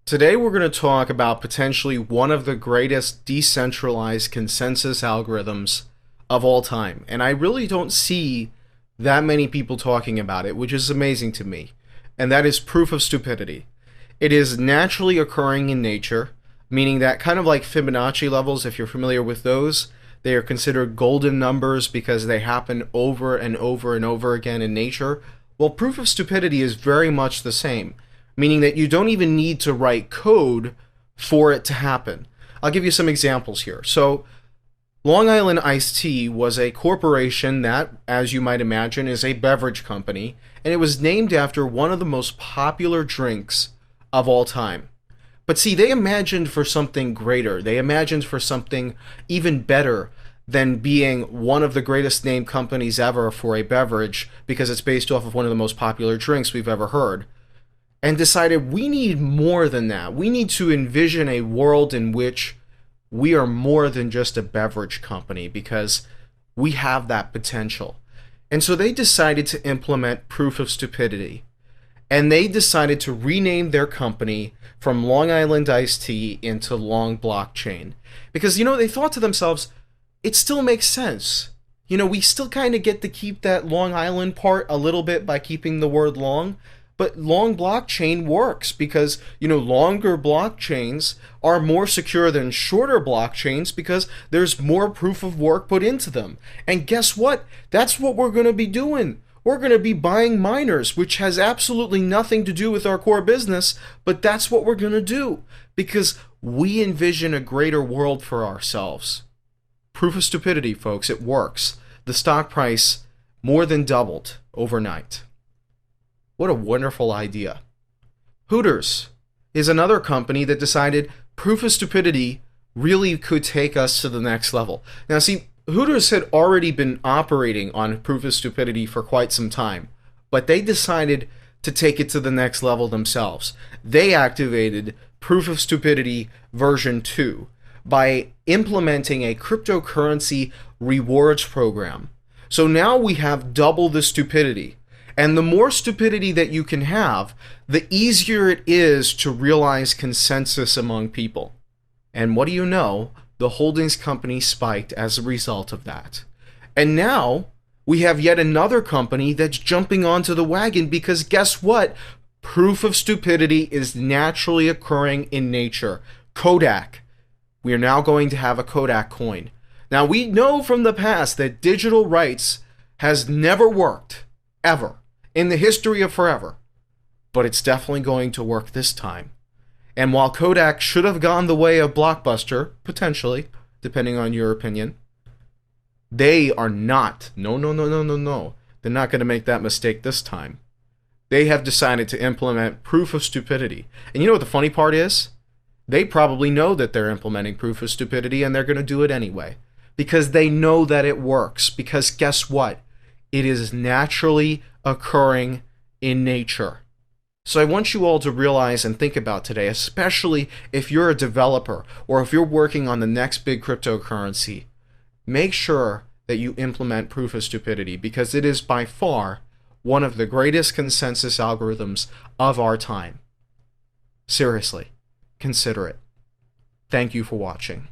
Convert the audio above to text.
Today we're going to talk about potentially one of the greatest decentralized consensus algorithms of all time. And I really don't see that many people talking about it, which is amazing to me. And that is proof of stupidity. It is naturally occurring in nature, meaning that kind of like Fibonacci levels, if you're familiar with those, they are considered golden numbers because they happen over and over and over again in nature. Well, proof of stupidity is very much the same, meaning that you don't even need to write code for it to happen. I'll give you some examples here. So, Long Island Iced Tea was a corporation that, as you might imagine, is a beverage company, and it was named after one of the most popular drinks of all time. But see, they imagined for something greater. They imagined for something even better than being one of the greatest named companies ever for a beverage because it's based off of one of the most popular drinks we've ever heard. And decided we need more than that. We need to envision a world in which we are more than just a beverage company because we have that potential. And so they decided to implement proof of stupidity. And they decided to rename their company from Long Island Iced Tea into Long Blockchain. Because, they thought to themselves, it still makes sense. We still kind of get to keep that Long Island part a little bit by keeping the word long. But long blockchain works because, longer blockchains are more secure than shorter blockchains because there's more proof of work put into them. And guess what? That's what we're going to be doing. We're going to be buying miners, which has absolutely nothing to do with our core business, but that's what we're going to do because we envision a greater world for ourselves. Proof of stupidity, folks, it works. The stock price more than doubled overnight. What a wonderful idea. Hooters is another company that decided proof of stupidity really could take us to the next level. Now see, Hooters had already been operating on proof of stupidity for quite some time, but they decided to take it to the next level themselves. They activated proof of stupidity version 2 by implementing a cryptocurrency rewards program. So now we have double the stupidity. And the more stupidity that you can have, the easier it is to realize consensus among people. And what do you know? The holdings company spiked as a result of that. And now we have yet another company that's jumping onto the wagon because guess what? Proof of stupidity is naturally occurring in nature. Kodak. We are now going to have a Kodakcoin. Now we know from the past that digital rights has never worked, ever, in the history of forever. But it's definitely going to work this time. And while Kodak should have gone the way of Blockbuster, potentially, depending on your opinion, they are not. No. They're not going to make that mistake this time. They have decided to implement proof of stupidity. And you know what the funny part is? They probably know that they're implementing proof of stupidity and they're going to do it anyway. Because they know that it works. Because guess what? It is naturally occurring in nature. So I want you all to realize and think about today, especially if you're a developer or if you're working on the next big cryptocurrency, make sure that you implement proof of stupidity because it is by far one of the greatest consensus algorithms of our time. Seriously, consider it. Thank you for watching.